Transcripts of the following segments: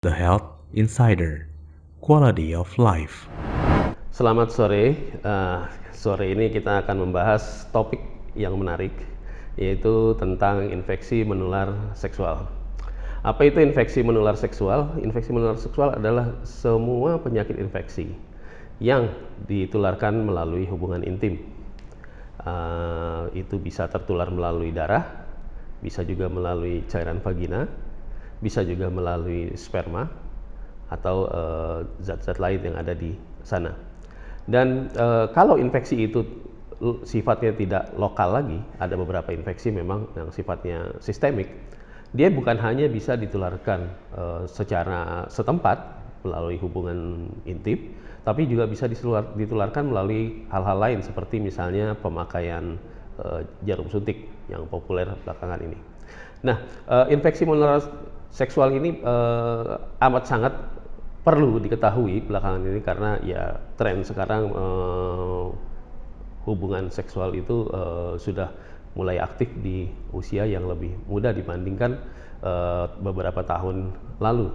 The Health Insider, Quality of Life. Selamat sore. Sore ini kita akan membahas topik yang menarik, yaitu tentang infeksi menular seksual. Apa itu infeksi menular seksual? Infeksi menular seksual adalah semua penyakit infeksi yang ditularkan melalui hubungan intim. Itu bisa tertular melalui darah, bisa juga melalui cairan vagina, bisa juga melalui sperma, atau zat-zat lain yang ada di sana. Dan kalau infeksi itu sifatnya tidak lokal lagi, ada beberapa infeksi memang yang sifatnya sistemik, dia bukan hanya bisa ditularkan secara setempat melalui hubungan intim, tapi juga bisa ditularkan melalui hal-hal lain seperti misalnya pemakaian jarum suntik yang populer belakangan ini. Nah, infeksi menular seksual ini amat sangat perlu diketahui belakangan ini karena ya tren sekarang hubungan seksual itu sudah mulai aktif di usia yang lebih muda dibandingkan beberapa tahun lalu.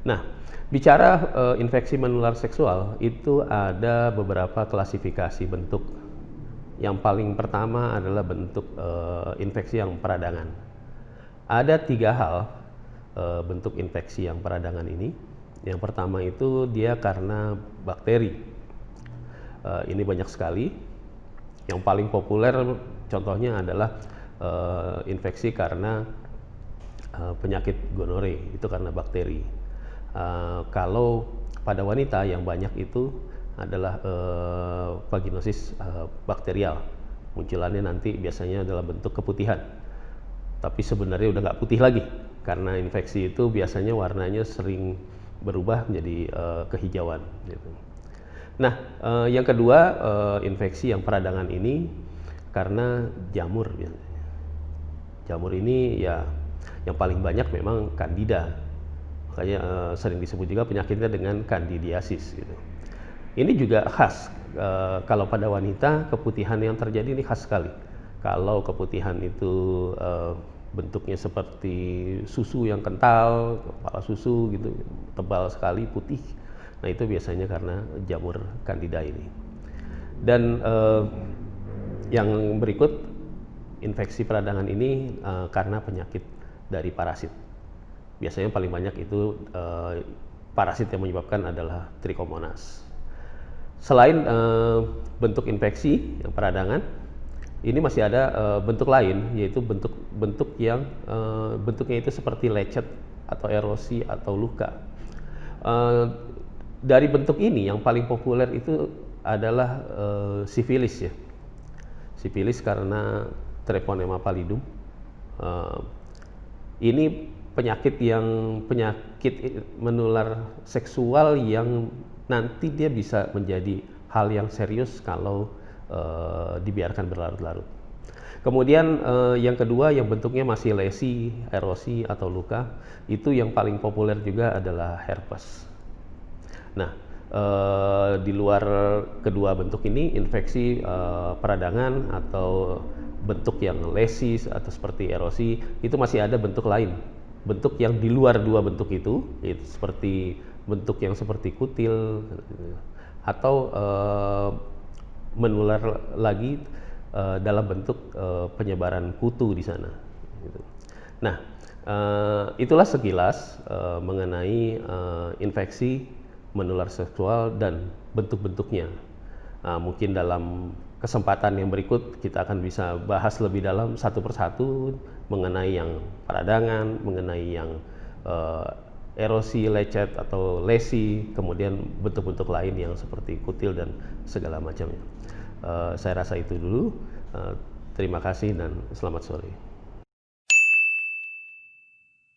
Nah, bicara infeksi menular seksual itu ada beberapa klasifikasi bentuk. Yang paling pertama adalah bentuk infeksi yang peradangan. Ada 3 hal bentuk infeksi yang peradangan ini. Yang pertama itu dia karena bakteri. Ini banyak sekali. Yang paling populer contohnya adalah infeksi karena penyakit gonore, itu karena bakteri. Kalau pada wanita yang banyak itu adalah vaginosis bakterial. Munculannya nanti biasanya adalah bentuk keputihan. Tapi sebenarnya udah nggak putih lagi karena infeksi itu biasanya warnanya sering berubah menjadi kehijauan. Gitu. Nah, yang kedua infeksi yang peradangan ini karena jamur. Jamur ini ya yang paling banyak memang Candida, makanya sering disebut juga penyakitnya dengan candidiasis. Gitu. Ini juga khas kalau pada wanita keputihan yang terjadi ini khas sekali. Kalau keputihan itu bentuknya seperti susu yang kental, kepala susu gitu, tebal sekali, putih. Nah itu biasanya karena jamur Candida ini. Dan yang berikut infeksi peradangan ini karena penyakit dari parasit. Biasanya paling banyak itu parasit yang menyebabkan adalah Trichomonas. Selain bentuk infeksi yang peradangan, ini masih ada bentuk lain, yaitu bentuk yang bentuknya itu seperti lecet atau erosi atau luka. Dari bentuk ini yang paling populer itu adalah sifilis ya. Sifilis karena Treponema pallidum. Ini penyakit menular seksual yang nanti dia bisa menjadi hal yang serius kalau dibiarkan berlarut-larut. Kemudian yang kedua yang bentuknya masih lesi, erosi atau luka, itu yang paling populer juga adalah herpes. Nah, di luar kedua bentuk ini, infeksi peradangan atau bentuk yang lesi atau seperti erosi, itu masih ada bentuk lain. Bentuk yang di luar dua bentuk itu seperti bentuk yang seperti kutil atau menular lagi dalam bentuk penyebaran kutu di sana. Gitu. Nah, itulah sekilas mengenai infeksi menular seksual dan bentuk-bentuknya. Mungkin dalam kesempatan yang berikut kita akan bisa bahas lebih dalam satu persatu mengenai yang peradangan, mengenai yang erosi, lecet atau lesi, kemudian bentuk-bentuk lain yang seperti kutil dan segala macamnya. Saya rasa itu dulu. Terima kasih dan selamat sore.